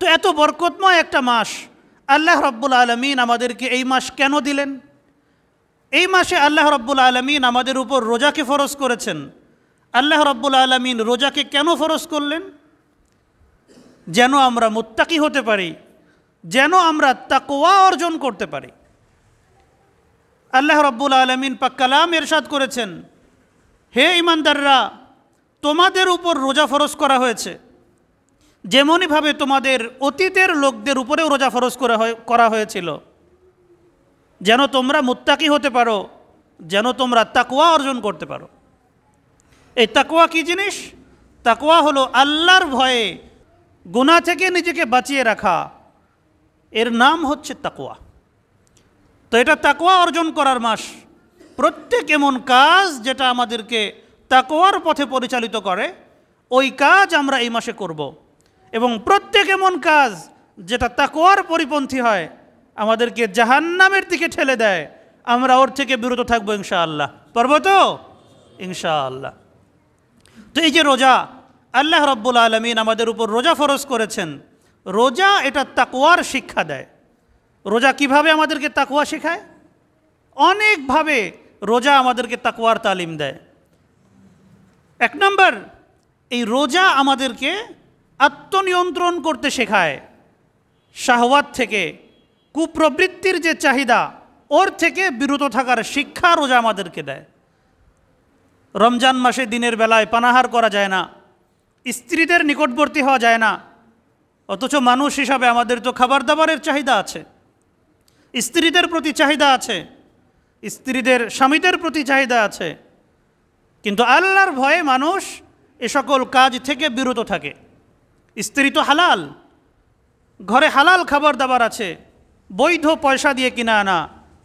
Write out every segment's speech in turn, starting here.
তো এত বরকতময় একটা মাস আল্লাহ রাব্বুল আলামিন আমাদেরকে এই মাস কেন দিলেন? এই মাসে আল্লাহ রাব্বুল আলামিন আমাদের উপর রোজাকে ফরজ করেছেন। আল্লাহ রাব্বুল আলামিন রোজাকে কেন ফরজ করলেন? যেন আমরা মুত্তাকি হতে পারি, যেন আমরা তাকওয়া অর্জন করতে পারি। আল্লাহ রাব্বুল আলামিন পাক কালাম ইরশাদ করেছেন, হে ঈমানদাররা, তোমাদের উপর রোজা ফরজ করা হয়েছে যেমনইভাবে তোমাদের অতীতের লোকদের উপরেও রোজা ফরজ করা হয়েছিল, যেন তোমরা মুত্তাকি হতে পারো, যেন তোমরা তাকওয়া অর্জন করতে পারো। এই তাকওয়া কী জিনিস? তাকওয়া হলো আল্লাহর ভয়ে গুনাহ থেকে নিজেকে বাঁচিয়ে রাখা, এর নাম হচ্ছে তাকওয়া। তো এটা তাকওয়া অর্জন করার মাস। প্রত্যেক এমন কাজ যেটা আমাদেরকে তাকওয়ার পথে পরিচালিত করে, ওই কাজ আমরা এই মাসে করব। এবং প্রত্যেক এমন কাজ যেটা তাকওয়ার পরিপন্থী হয়, আমাদেরকে জাহান্নামের দিকে ঠেলে দেয়, আমরা ওর থেকে বিরত থাকবো ইনশাআল্লাহ। পারবো তো? ইনশাআল্লাহ। তো এই যে রোজা, আল্লাহ রাব্বুল আলামিন আমাদের উপর রোজা ফরজ করেছেন। রোজা এটা তাকওয়ার শিক্ষা দেয়। রোজা কিভাবে আমাদেরকে তাকওয়া শেখায়? অনেকভাবে রোজা আমাদেরকে তাকওয়ার তালিম দেয়। এক নম্বর, এই রোজা আমাদেরকে আত্মনিয়ন্ত্রণ করতে শেখায়। শাহওয়াত থেকে, কুপ্রবৃত্তির যে চাহিদা, ওর থেকে বিরত থাকার শিক্ষা রোজা আমাদেরকে দেয়। রমজান মাসে দিনের বেলায় পানাহার করা যায় না, স্ত্রীদের নিকটবর্তী হওয়া যায় না, অথচ মানুষ হিসাবে আমাদের তো খাবার দাবারের চাহিদা আছে, স্ত্রীদের প্রতি চাহিদা আছে, স্ত্রীদের স্বামীদের প্রতি চাহিদা আছে। কিন্তু আল্লাহর ভয়ে মানুষ এ সকল কাজ থেকে বিরত থাকে। স্ত্রী তো হালাল, ঘরে হালাল খাবার দাবার আছে, বৈধ পয়সা দিয়ে কিনা আনা,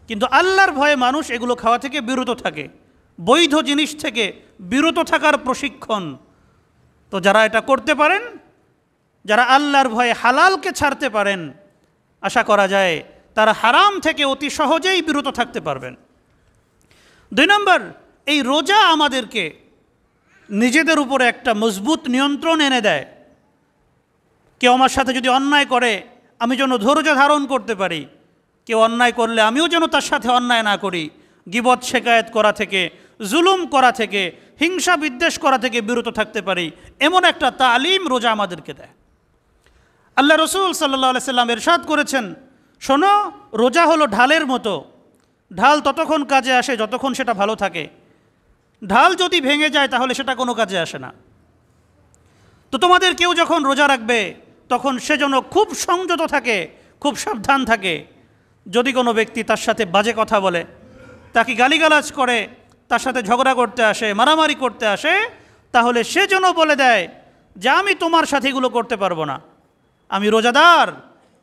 কিন্তু আল্লাহর ভয়ে মানুষ এগুলো খাওয়া থেকে বিরত থাকে। বৈধ জিনিস থেকে বিরত থাকার প্রশিক্ষণ। তো যারা এটা করতে পারেন, যারা আল্লাহর ভয়ে হালালকে ছাড়তে পারেন, আশা করা যায় তারা হারাম থেকে অতি সহজেই বিরত থাকতে পারবেন। 2 নম্বর, এই রোজা আমাদেরকে নিজেদের উপরে একটা মজবুত নিয়ন্ত্রণ এনে দেয়। কেউ আমার সাথে যদি অন্যায় করে, আমি যেন ধৈর্য ধারণ করতে পারি। কেউ অন্যায় করলে আমিও যেন তার সাথে অন্যায় না করি। গীবত শেকায়েত করা থেকে, জুলুম করা থেকে, হিংসা বিদ্বেষ করা থেকে বিরত থাকতে পারি, এমন একটা তালিম রোজা আমাদেরকে দেয়। আল্লাহ রসুল সাল্লাল্লাহু আলাইহি সাল্লাম ইরশাদ করেছেন, শোনো, রোজা হলো ঢালের মতো। ঢাল ততক্ষণ কাজে আসে যতক্ষণ সেটা ভালো থাকে। ঢাল যদি ভেঙে যায় তাহলে সেটা কোনো কাজে আসে না। তো তোমাদের কেউ যখন রোজা রাখবে তখন সে যেন খুব সংযত থাকে, খুব সাবধান থাকে। যদি কোনো ব্যক্তি তার সাথে বাজে কথা বলে, তাকে গালিগালাজ করে, তার সাথে ঝগড়া করতে আসে, মারামারি করতে আসে, তাহলে সে যেন বলে দেয় যে আমি তোমার সাথে এগুলো করতে পারবো না, আমি রোজাদার,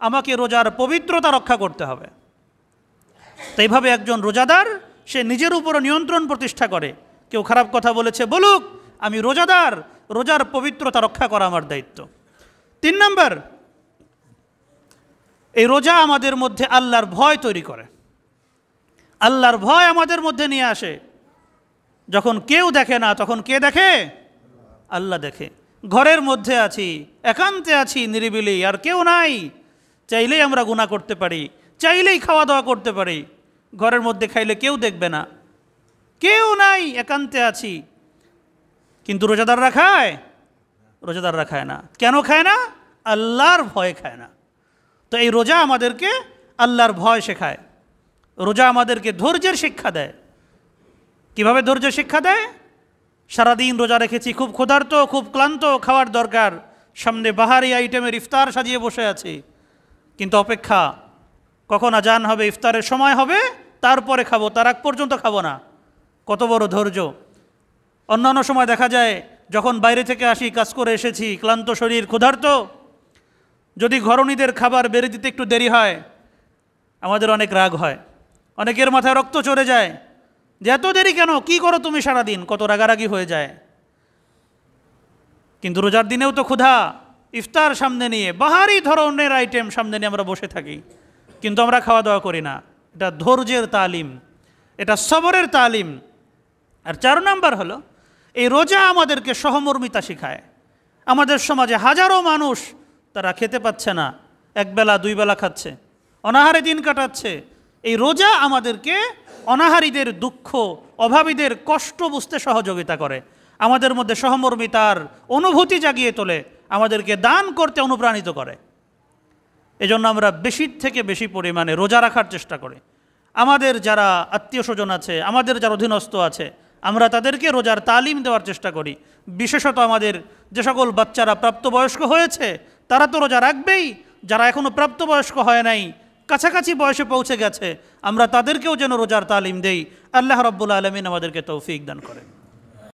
আমাকে রোজার পবিত্রতা রক্ষা করতে হবে। তো এইভাবে একজন রোজাদার সে নিজের উপর নিয়ন্ত্রণ প্রতিষ্ঠা করে। কেউ খারাপ কথা বলেছে বলুক, আমি রোজাদার, রোজার পবিত্রতা রক্ষা করা আমার দায়িত্ব। 3 নম্বর, এই রোজা আমাদের মধ্যে আল্লাহর ভয় তৈরি করে। আল্লাহর ভয় আমাদের মধ্যে নিয়ে আসে। যখন কেউ দেখে না তখন কে দেখে? আল্লাহ দেখে। ঘরের মধ্যে আছি, একান্তে আছি, নিরিবিলি, আর কেউ নাই, চাইলেই আমরা গুনাহ করতে পারি, চাইলেই খাওয়া দাওয়া করতে পারি। ঘরের মধ্যে খাইলে কেউ দেখবে না, কেউ নাই, একান্তে আছি। কিন্তু রোজাদাররা খায়? রোজাদাররা খায় না। কেন খায় না? আল্লাহর ভয় খায় না। তো এই রোজা আমাদেরকে আল্লাহর ভয় শেখায়। রোজা আমাদেরকে ধৈর্যের শিক্ষা দেয়। কিভাবে ধৈর্যের শিক্ষা দেয়? সারাদিন রোজা রেখেছি, খুব ক্ষুধার্ত, খুব ক্লান্ত, খাওয়ার দরকার, সামনে বাহারি আইটেমের ইফতার সাজিয়ে বসে আছি, কিন্তু অপেক্ষা, কখন আজান হবে, ইফতারের সময় হবে, তারপরে খাবো, তার আগ পর্যন্ত খাবো না। কত বড় ধৈর্য! অন্যান্য সময় দেখা যায় যখন বাইরে থেকে আসি, কাজ করে এসেছি, ক্লান্ত শরীর, ক্ষুধার্ত, যদি ঘরণীদের খাবার বেড়ে দিতে একটু দেরি হয়, আমাদের অনেক রাগ হয়, অনেকের মাথায় রক্ত চড়ে যায় যে এত দেরি কেন, কি করো তুমি সারাদিন, কত রাগারাগি হয়ে যায়। কিন্তু রোজার দিনেও তো ক্ষুধা, ইফতার সামনে নিয়ে, বাহারি ধরনের আইটেম সামনে নিয়ে আমরা বসে থাকি, কিন্তু আমরা খাওয়া দাওয়া করি না। এটা ধৈর্যের তালিম, এটা সবরের তালিম। আর 4 নম্বর হলো, এই রোজা আমাদেরকে সহমর্মিতা শেখায়। আমাদের সমাজে হাজারো মানুষ তারা খেতে পাচ্ছে না, একবেলা দুই বেলা খাচ্ছে, অনাহারে দিন কাটাচ্ছে। এই রোজা আমাদেরকে অনাহারীদের দুঃখ, অভাবীদের কষ্ট বুঝতে সহযোগিতা করে, আমাদের মধ্যে সহমর্মিতার অনুভূতি জাগিয়ে তোলে, আমাদেরকে দান করতে অনুপ্রাণিত করে। এজন্য আমরা বেশির থেকে বেশি পরিমাণে রোজা রাখার চেষ্টা করি। আমাদের যারা আত্মীয় স্বজন আছে, আমাদের যারা অধীনস্থ আছে, আমরা তাদেরকে রোজার তালিম দেওয়ার চেষ্টা করি। বিশেষত আমাদের যে সকল বাচ্চারা প্রাপ্তবয়স্ক হয়েছে তারা তো রোজা রাখবেই, যারা এখনও প্রাপ্তবয়স্ক হয় নাই, কাছাকাছি বয়সে পৌঁছে গেছে, আমরা তাদেরকেও যেন রোজার তালিম দেই। আল্লাহ রাব্বুল আলামিন আমাদেরকে তৌফিক দান করেন।